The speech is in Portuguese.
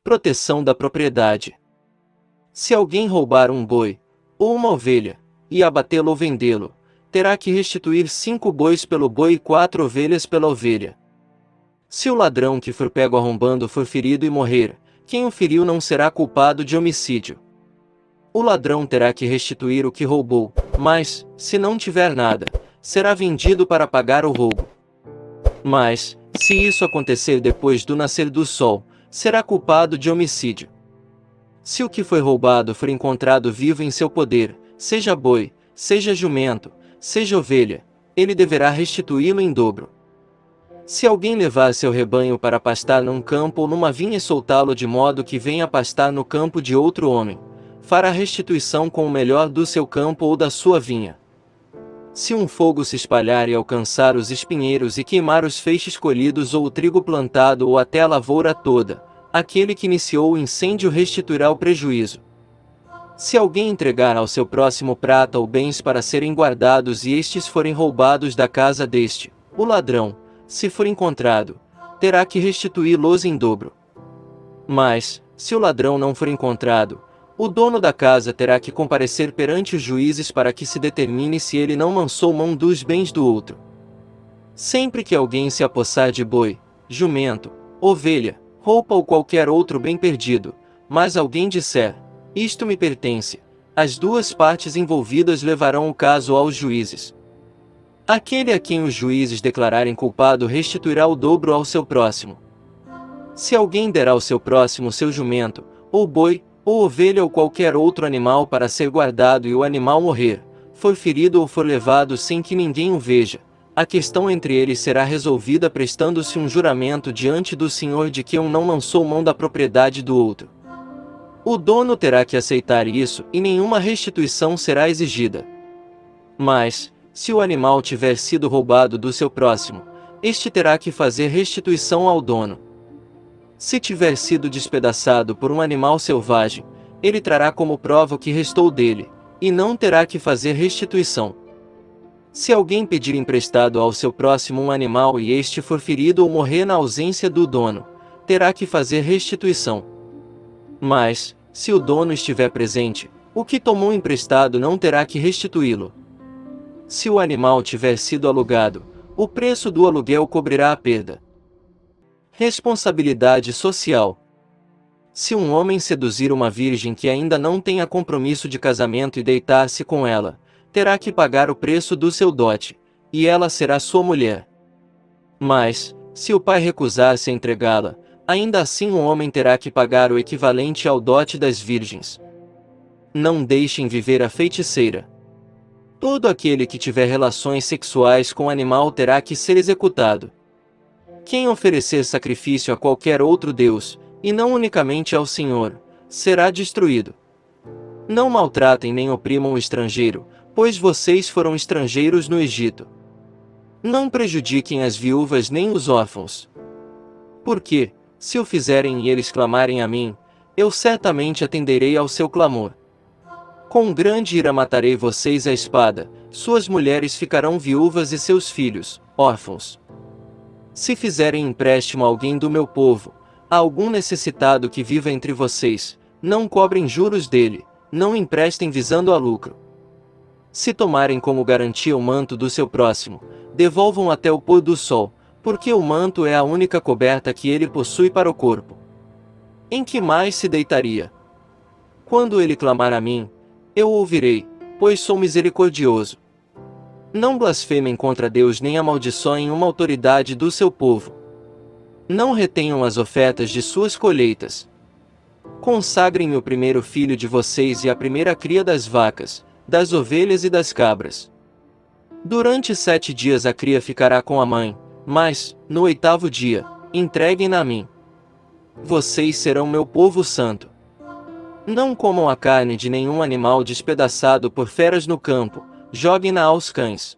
Proteção da propriedade. Se alguém roubar um boi, ou uma ovelha, e abatê-lo ou vendê-lo, terá que restituir 5 bois pelo boi e 4 ovelhas pela ovelha. Se o ladrão que for pego arrombando for ferido e morrer, quem o feriu não será culpado de homicídio. O ladrão terá que restituir o que roubou, mas, se não tiver nada, será vendido para pagar o roubo. Mas, se isso acontecer depois do nascer do sol, será culpado de homicídio. Se o que foi roubado for encontrado vivo em seu poder, seja boi, seja jumento, seja ovelha, ele deverá restituí-lo em dobro. Se alguém levar seu rebanho para pastar num campo ou numa vinha e soltá-lo de modo que venha pastar no campo de outro homem, fará restituição com o melhor do seu campo ou da sua vinha. Se um fogo se espalhar e alcançar os espinheiros e queimar os feixes colhidos ou o trigo plantado ou até a lavoura toda, aquele que iniciou o incêndio restituirá o prejuízo. Se alguém entregar ao seu próximo prata ou bens para serem guardados e estes forem roubados da casa deste, o ladrão, se for encontrado, terá que restituí-los em dobro. Mas, se o ladrão não for encontrado, o dono da casa terá que comparecer perante os juízes para que se determine se ele não lançou mão dos bens do outro. Sempre que alguém se apossar de boi, jumento, ovelha, roupa ou qualquer outro bem perdido, mas alguém disser, isto me pertence, as duas partes envolvidas levarão o caso aos juízes. Aquele a quem os juízes declararem culpado restituirá o dobro ao seu próximo. Se alguém der ao seu próximo seu jumento, ou boi, ou ovelha ou qualquer outro animal para ser guardado e o animal morrer, for ferido ou for levado sem que ninguém o veja, a questão entre eles será resolvida prestando-se um juramento diante do Senhor de que um não lançou mão da propriedade do outro. O dono terá que aceitar isso e nenhuma restituição será exigida. Mas, se o animal tiver sido roubado do seu próximo, este terá que fazer restituição ao dono. Se tiver sido despedaçado por um animal selvagem, ele trará como prova o que restou dele, e não terá que fazer restituição. Se alguém pedir emprestado ao seu próximo um animal e este for ferido ou morrer na ausência do dono, terá que fazer restituição. Mas, se o dono estiver presente, o que tomou emprestado não terá que restituí-lo. Se o animal tiver sido alugado, o preço do aluguel cobrirá a perda. Responsabilidade social. Se um homem seduzir uma virgem que ainda não tenha compromisso de casamento e deitar-se com ela, terá que pagar o preço do seu dote, e ela será sua mulher. Mas, se o pai recusar-se a entregá-la, ainda assim o homem terá que pagar o equivalente ao dote das virgens. Não deixem viver a feiticeira. Todo aquele que tiver relações sexuais com o animal terá que ser executado. Quem oferecer sacrifício a qualquer outro Deus, e não unicamente ao Senhor, será destruído. Não maltratem nem oprimam o estrangeiro, pois vocês foram estrangeiros no Egito. Não prejudiquem as viúvas nem os órfãos. Porque, se o fizerem e eles clamarem a mim, eu certamente atenderei ao seu clamor. Com grande ira matarei vocês à espada, suas mulheres ficarão viúvas e seus filhos, órfãos. Se fizerem empréstimo a alguém do meu povo, a algum necessitado que viva entre vocês, não cobrem juros dele, não emprestem visando a lucro. Se tomarem como garantia o manto do seu próximo, devolvam até o pôr do sol, porque o manto é a única coberta que ele possui para o corpo. Em que mais se deitaria? Quando ele clamar a mim, eu o ouvirei, pois sou misericordioso. Não blasfemem contra Deus nem amaldiçoem uma autoridade do seu povo. Não retenham as ofertas de suas colheitas. Consagrem-me o primeiro filho de vocês e a primeira cria das vacas, das ovelhas e das cabras. Durante 7 dias a cria ficará com a mãe, mas, no 8º dia, entreguem-na a mim. Vocês serão meu povo santo. Não comam a carne de nenhum animal despedaçado por feras no campo, joguem-na aos cães.